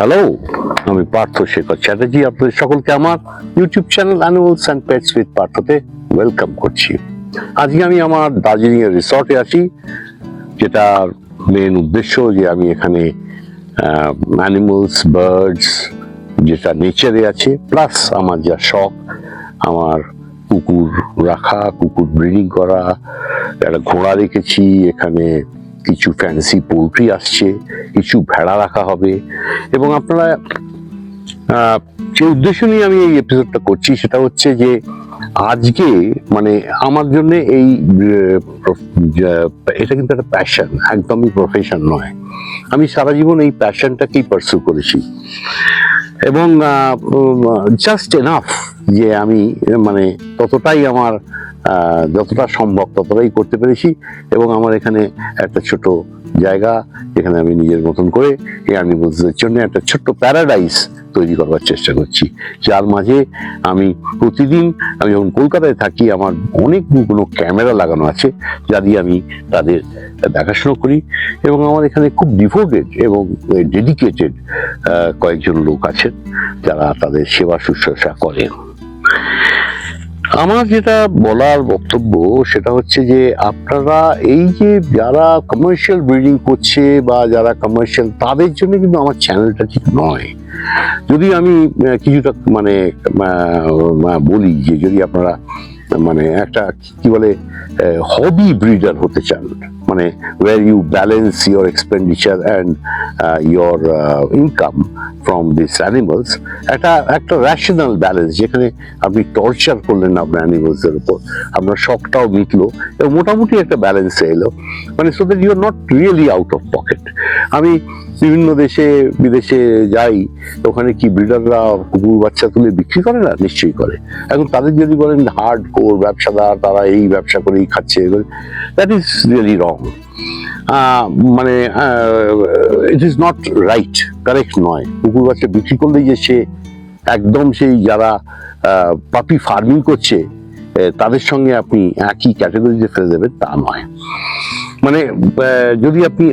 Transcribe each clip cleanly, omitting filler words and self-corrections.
Hello, আমি পার্থ শেখর চ্যাটার্জি আপনাদের সকলকে আমার YouTube channel animals and pets with পার্থতে ওয়েলকাম করছি। আজকে আমি আমার দার্জিলিং এর রিসর্টে আছি, যেটার মেন উদ্দেশ্য যে আমি এখানে অ্যানিমালস, বার্ডস যেটা নেচারে আছে, প্লাস আমার যা শখ, আমার কুকুর রাখা, কুকুর ব্রিডিং করা, একটা ঘোড়া রেখেছি এখানে, কিছু ফ্যান্সি পোল্ট্রি আসছে, কিছু ভেড়া রাখা হবে। এবং আপনারা যে উদ্দেশ্য নিয়ে আমি এই এপিসোডটা করছি সেটা হচ্ছে যে আজকে মানে আমার জন্য এই এটা কিন্তু একটা প্যাশন, একদমই প্রফেশন নয়। আমি সারা জীবন এই প্যাশনটাকেই পার্সু করেছি এবং জাস্ট এনাফ যে আমি মানে ততটাই আমার যতটা সম্ভব ততটাই করতে পেরেছি। এবং আমার এখানে একটা ছোট জায়গা যেখানে আমি নিজের মতন করে এই অ্যানিমালসদের জন্য একটা ছোট্ট প্যারাডাইস তৈরি করবার চেষ্টা করছি, যার মাঝে আমি প্রতিদিন, আমি যখন কলকাতায় থাকি, আমার অনেকগুলো ক্যামেরা লাগানো আছে যা দিয়ে আমি তাদের দেখাশোনা করি। এবং আমার এখানে খুব ডিভোটেড এবং ডেডিকেটেড কয়েকজন লোক আছেন যারা তাদের সেবা শুশ্রূষা করেন। আমার যেটা বলার বক্তব্য সেটা হচ্ছে যে আপনারা এই যে যারা কমার্শিয়াল ব্রিডিং করছে বা যারা কমার্শিয়াল, তাদের জন্য কিন্তু আমার চ্যানেলটা ঠিক নয়। যদি আমি কিছুটা মানে বলি যে যদি আপনারা মানে একটা কি বলে হবি ব্রিডার হতে চান, মানে where you balance your expenditure and your income from these animals, একটা রেশনাল ব্যালেন্স, যেখানে আপনি টর্চার করলেন না আপনার অ্যানিমালস এর উপর, আপনার শখটাও মিটলো এবং মোটামুটি একটা ব্যালেন্স এলো, মানে so that you are not really out of pocket. আমি বিভিন্ন দেশে বিদেশে যাই, ওখানে কি ব্রিডাররা কুকুর বাচ্চা তুলে বিক্রি করে না? নিশ্চয়ই করে। এখন তাদের যদি বলেন হার্ড কোর ব্যবসাদার, তারা এই ব্যবসা করেই খাচ্ছে, দ্যাট ইজ রিয়েলি রং। মানে it is not right, correct নয়। কুকুর বাচ্চা বিক্রি করলেই যে সে একদম সেই যারা পাপি ফার্মিং করছে তাদের সঙ্গে আপনি একই ক্যাটাগরিতে ফেলে দেবেন তা নয়। মানে যদি আপনি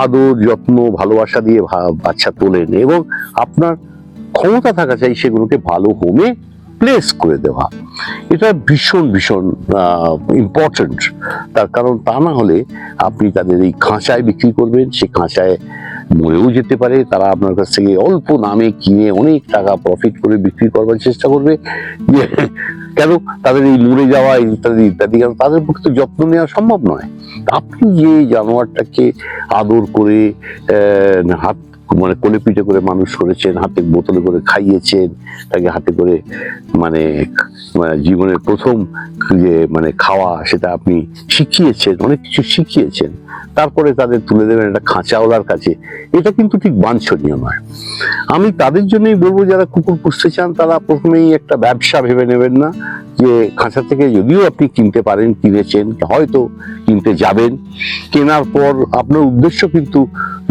আদর, যত্ন, ভালোবাসা দিয়ে বাচ্চা তোলেন এবং আপনার ক্ষমতা থাকা চাই সেগুলোকে ভালো হোমে প্লেস করে দেওয়া, এটা ভীষণ ভীষণ ইম্পর্টেন্ট। তার কারণ তা না হলে আপনি তাদের এই খাঁচায় বিক্রি করবেন, সে খাঁচায় মরেও যেতে পারে, তারা আপনার কাছ থেকে অল্প দামে কিনে অনেক টাকা প্রফিট করে বিক্রি করবার চেষ্টা করবে। কেন? তাদের এই মরে যাওয়া ইত্যাদি ইত্যাদি, কারণ তাদের পক্ষে তো যত্ন নেওয়া সম্ভব নয়। আপনি যে জানোয়ারটাকে আদর করে হাত মানে কোলে পিঠে করে মানুষ করেছেন, হাতে বোতলে করে খাইয়েছেন, তাকে হাতে করে মানে জীবনের প্রথম যে মানে খাওয়া সেটা আপনি শিখিয়েছেন, অনেক কিছু শিখিয়েছেন, তারপরে তাদের তুলে দেবেন একটা খাঁচাওয়ালার কাছে, এটা কিন্তু ঠিক বাঞ্ছনীয় নয়। আমি তাদের জন্যই বলবো যারা কুকুর পুষতে চান তারা প্রথমেই একটা ব্যবসা ভেবে নেবেন না, যে খাঁচা থেকে যদিও আপনি কিনতে পারেন, কিনেছেন, হয়তো কিনতে যাবেন, কেনার পর আপনার উদ্দেশ্য কিন্তু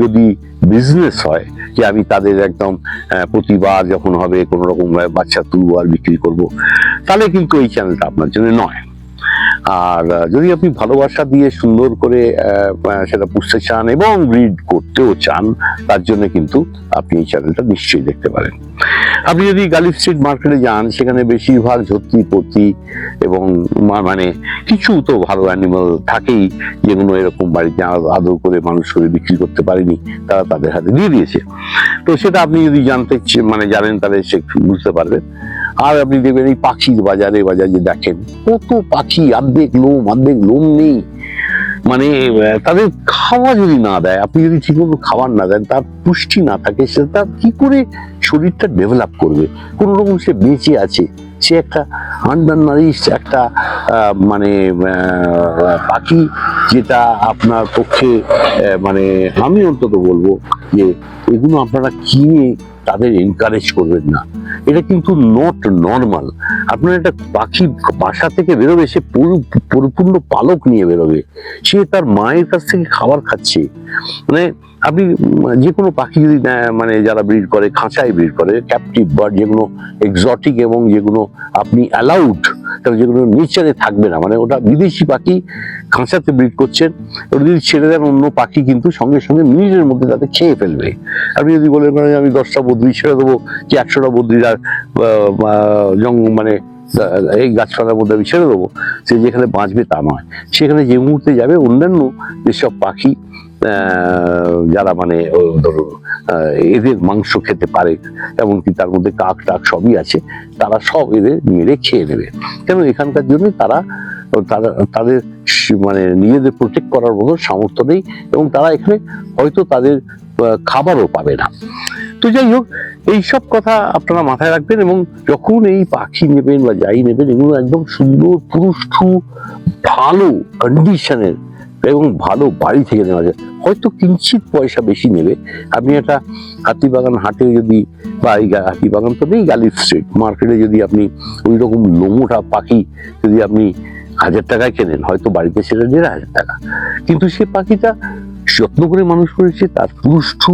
যদি বিজনেস হয় যে আমি তাদের একদম প্রতিবার যখন হবে কোনো রকম বাচ্চা তুলবো আর বিক্রি করবো, তাহলে কিন্তু এই চ্যানেলটা আপনার জন্য নয়। আর যদি আপনি ভালোবাসা দিয়ে সুন্দর করে সেটা পুষতে চান এবং ব্রিড করতেও চান, তার জন্য কিন্তু আপনি এই চ্যানেলটা নিশ্চয়ই দেখতে পারেন। আপনি যদি গালিফ স্ট্রিট মার্কেটে যান, সেখানে বেশিরভাগ ঝর্তি এবং মানে কিছু তো ভালো অ্যানিমাল থাকেই, যেগুলো এরকম বাড়িতে আদর করে মানুষ করে বিক্রি করতে পারেনি, তারা তাদের হাতে দিয়ে দিয়েছে। তো সেটা আপনি যদি জানেন তাহলে সে বুঝতে পারবেন। আর আপনি দেখবেন এই পাখির বাজারে যে দেখেন কত পাখি, অর্ধেক লোম নেই, মানে তাদের খাওয়া যদি না দেয়, আপনি যদি ঠিকমতো খাবার না দেন, তার পুষ্টি না থাকে, সেটা কি করে শরীরটা ডেভেলপ করবে? কোন রকম সে বেঁচে আছে, সে একটা আন্ডারনারিশ একটা মানে পাখি, যেটা আপনার পক্ষে মানে আমি অন্তত বলবো যে এগুলো আপনারা কিনে তাদের এনকারেজ করবেন না, এটা কিন্তু নট নর্মাল। আপনার একটা পাখি বাসা থেকে বেরোবে, সে পরিপূর্ণ পালক নিয়ে বেরোবে, সে তার মায়ের কাছ থেকে খাবার খাচ্ছে। মানে আপনি যে কোনো পাখি যদি মানে যারা ব্রিড করে, খাঁচায় ব্রিড করে, ক্যাপটিভ বার্ড যেগুলো এক্সোটিক এবং যেগুলো আপনি অ্যালাউড কারণ যেগুলো নেচারে থাকবে না, মানে ওটা বিদেশি পাখি খাঁচাতে ব্রিড করছেন, ওটা যদি ছেড়ে দেন অন্য পাখি কিন্তু সঙ্গে সঙ্গে মিনিটের মধ্যে তাতে খেয়ে ফেলবে। আপনি যদি বলেন আমি 10টা বদ্রি ছেড়ে দেবো কি 100টা বদ্রির আর মানে এই গাছপালার মধ্যে আমি ছেড়ে দেবো, সে যেখানে বাঁচবে তা নয়, সেখানে যে মুহূর্তে যাবে অন্যান্য যেসব পাখি যারা মানে ধরুন এদের মাংস খেতে পারে, এমনকি তার মধ্যে কাক টাক সবই আছে, তারা সব এদের মেরে খেয়ে নেবে। কেন এখানকার জন্য তারা তাদের মানে নিজেদের প্রোটেক্ট করার মতো সামর্থ্য নেই, এবং তারা এখানে হয়তো তাদের খাবারও পাবে না। তো যাই হোক, এইসব কথা আপনারা মাথায় রাখবেন, এবং যখন এই পাখি নেবেন বা যাই নেবেন, এগুলো একদম সুন্দর পুরুষ্ঠু ভালো কন্ডিশনের এবং ভালো বাড়ি থেকে নেওয়া যায়। হয়তো কিঞ্চিত পয়সা বেশি নেবে। আপনি একটা হাতিবাগান হাটে যদি, বা এই হাতিবাগান তো নেই, গালিফ স্ট্রিট মার্কেটে যদি আপনি ওই রকম লোমোটা পাখি যদি আপনি 1000 টাকায় কেনেন, হয়তো বাড়িতে সেটা 1500 টাকা, কিন্তু সে পাখিটা যত্ন করে মানুষ করেছে, তার পুরুষ্ঠু,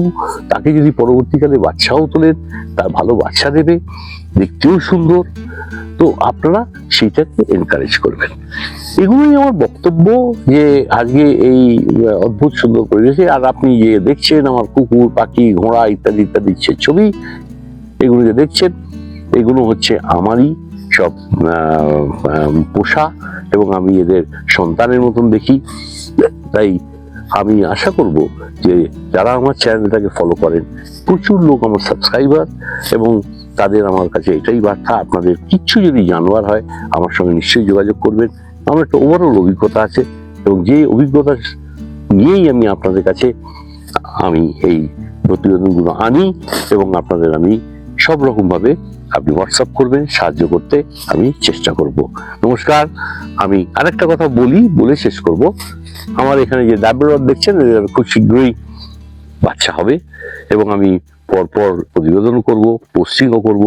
তাকে যদি পরবর্তীকালে বাচ্চাও তোলেন, তার ভালো বাচ্চা দেবে, দেখতেও সুন্দর, তো আপনারা সেইটাকে এনকারেজ করবেন। এগুলোই আমার বক্তব্য, যে আজকে এই অদ্ভুত সুন্দর পরিবেশে, আর আপনি যে দেখছেন আমার কুকুর, পাখি, ঘোড়া ইত্যাদি ইত্যাদি ছবি, এগুলো যে দেখছেন, এগুলো হচ্ছে আমারই সব পোষা, এবং আমি এদের সন্তানের মতন দেখি। তাই আমি আশা করব যে যারা আমার চ্যানেলটাকে ফলো করেন, প্রচুর লোক আমার সাবস্ক্রাইবার, এবং তাদের আমার কাছে এটাই বার্তা, আপনাদের কিচ্ছু যদি জানবার হয় আমার সঙ্গে নিশ্চয়ই যোগাযোগ করবেন। আমার একটা ওভারঅল অভিজ্ঞতা আছে, এবং যে অভিজ্ঞতা নিয়েই আমি আপনাদের কাছে আমি এই প্রতিবেদনগুলো আনি, এবং আপনাদের আমি সব রকম ভাবে আপনি হোয়াটসঅ্যাপ করবেন, সাহায্য করতে আমি চেষ্টা করব। নমস্কার। আমি আরেকটা কথা বলে শেষ করব। আমার এখানে যে দাবরদ দেখছেন, খুব শীঘ্রই বাচ্চা হবে, এবং আমি পরপর প্রতিবেদন করব, পোস্টিংও করব।